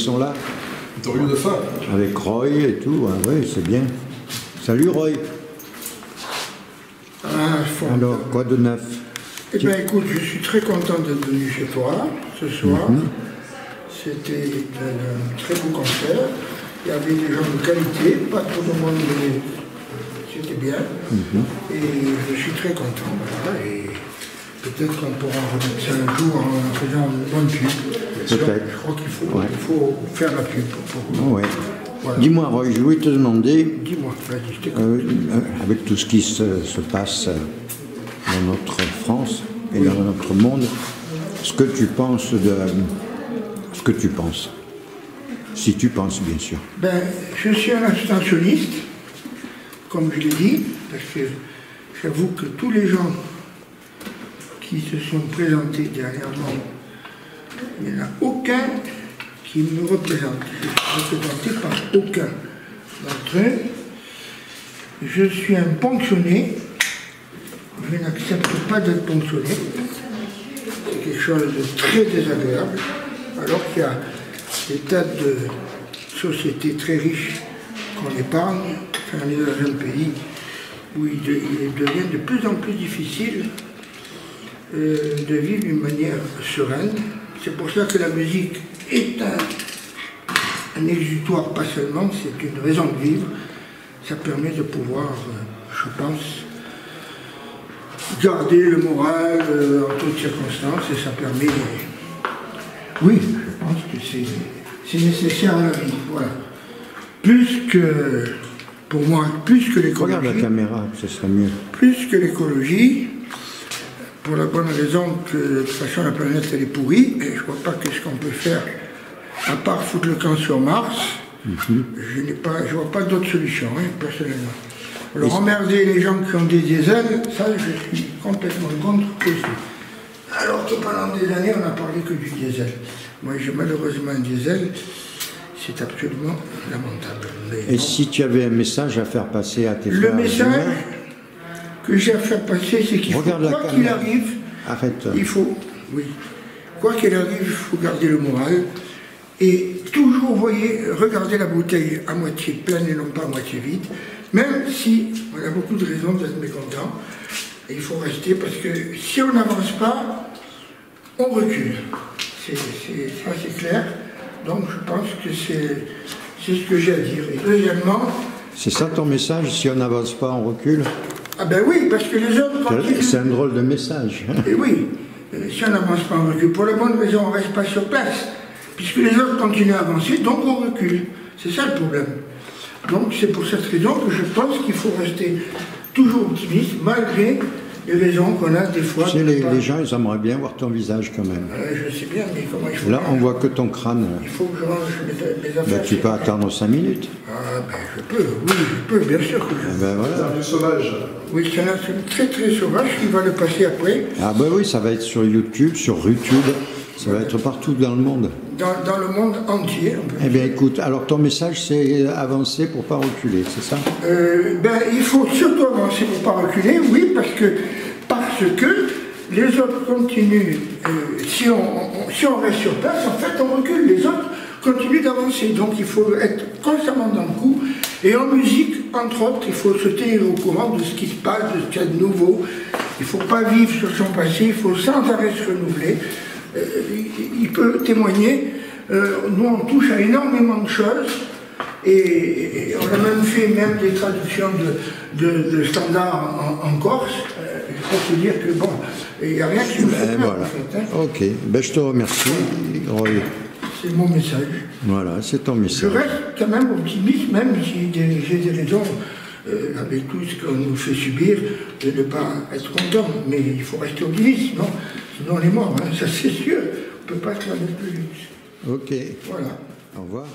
sont là. Interview de fin. Avec Roy et tout, hein, oui, c'est bien. Salut Roy. Alors, quoi de neuf? Eh bien écoute, je suis très content d'être venu chez toi ce soir. C'était un très beau concert. Il y avait des gens de qualité, pas trop de monde, mais c'était bien. Et je suis très content. Voilà, et peut-être qu'on pourra remettre ça un jour en faisant une bonne pub. Peut-être. Je crois qu'il faut faire la pub. Ouais. Voilà. Dis-moi Roy, je voulais te demander, Dis-moi, vas-y, je t'écoute. avec tout ce qui se passe dans notre France et dans notre monde, ce que tu penses de... ce que tu penses. Si tu penses, bien sûr. Ben, je suis un abstentionniste, comme je l'ai dit, parce que j'avoue que tous les gens qui se sont présentés dernièrement, il n'y en a aucun qui me représente. Je suis représenté par aucun d'entre eux. Je suis un ponctionné. Je n'accepte pas d'être ponctionné. C'est quelque chose de très désagréable. Alors qu'il y a des tas de sociétés très riches qu'on épargne. Enfin, on est dans un pays où il devient de plus en plus difficile de vivre d'une manière sereine. C'est pour ça que la musique est un exutoire, pas seulement, c'est une raison de vivre. Ça permet de pouvoir, je pense, garder le moral en toutes circonstances et ça permet... Oui, je pense que c'est nécessaire à la vie, voilà. Plus que, pour moi, plus que l'écologie... Regarde la caméra, ce serait mieux. Plus que l'écologie, pour la bonne raison que de toute façon la planète elle est pourrie, et je ne vois pas qu'est-ce qu'on peut faire à part foutre le camp sur Mars. Je ne vois pas d'autre solution, hein, personnellement. Alors emmerder les gens qui ont des diesels, ça je suis complètement contre aussi. Alors que pendant des années on n'a parlé que du diesel. Moi j'ai malheureusement un diesel, c'est absolument lamentable. Mais Et si tu avais un message à faire passer à tes frères? le message que j'ai à faire passer, c'est qu'il faut, quoi qu'il arrive, arrête. il faut, oui, quoi qu'il arrive, il faut garder le moral et toujours, vous voyez, regarder la bouteille à moitié pleine et non pas à moitié vide, même si on a beaucoup de raisons d'être mécontent. Et il faut rester parce que si on n'avance pas, on recule. Ça c'est clair. Donc je pense que c'est ce que j'ai à dire. Et deuxièmement... C'est ça ton message? Si on n'avance pas, on recule? Ah ben oui, parce que les autres continuent. C'est un drôle de message. Et oui, si on n'avance pas, on recule. Pour la bonne raison, on ne reste pas sur place. Puisque les autres continuent à avancer, donc on recule. C'est ça le problème. Donc c'est pour cette raison que je pense qu'il faut rester toujours optimiste, malgré les raisons qu'on a des fois. Tu sais, les gens, ils aimeraient bien voir ton visage quand même. Je sais bien, mais comment il faut... Là, on voit que ton crâne. Là. Il faut que je range mes affaires. Ben, tu peux attendre 5 minutes. Ah ben je peux, oui, je peux, bien sûr que je peux. Ben voilà. Du sauvage. Oui, c'est un instrument très très sauvage qui va le passer après. Ah ben oui, ça va être sur YouTube, sur YouTube, ça va être partout dans le monde. Dans le monde entier. Eh bien écoute, alors ton message c'est avancer pour pas reculer, c'est ça? Ben, il faut surtout avancer pour pas reculer, oui, parce que les autres continuent. Si on reste sur place, en fait, on recule. Les autres continuent d'avancer. Donc, il faut être constamment dans le coup. Et en musique, entre autres, il faut se tenir au courant de ce qui se passe, de ce qu'il y a de nouveau. Il ne faut pas vivre sur son passé. Il faut sans arrêt se renouveler. Il peut témoigner. Nous, on touche à énormément de choses. Et on a même fait des traductions de standards en Corse. Il faut se dire que bon, il n'y a rien qui nous fait peur, voilà. en fait, hein. Ok, ben, je te remercie. C'est mon message. Voilà, c'est ton message. Je reste quand même optimiste, même si j'ai des raisons, avec tout ce qu'on nous fait subir, de ne pas être content. Mais il faut rester optimiste, sinon on est mort, hein, ça c'est sûr. On ne peut pas se la mettre plus vite. Ok. Voilà. Au revoir.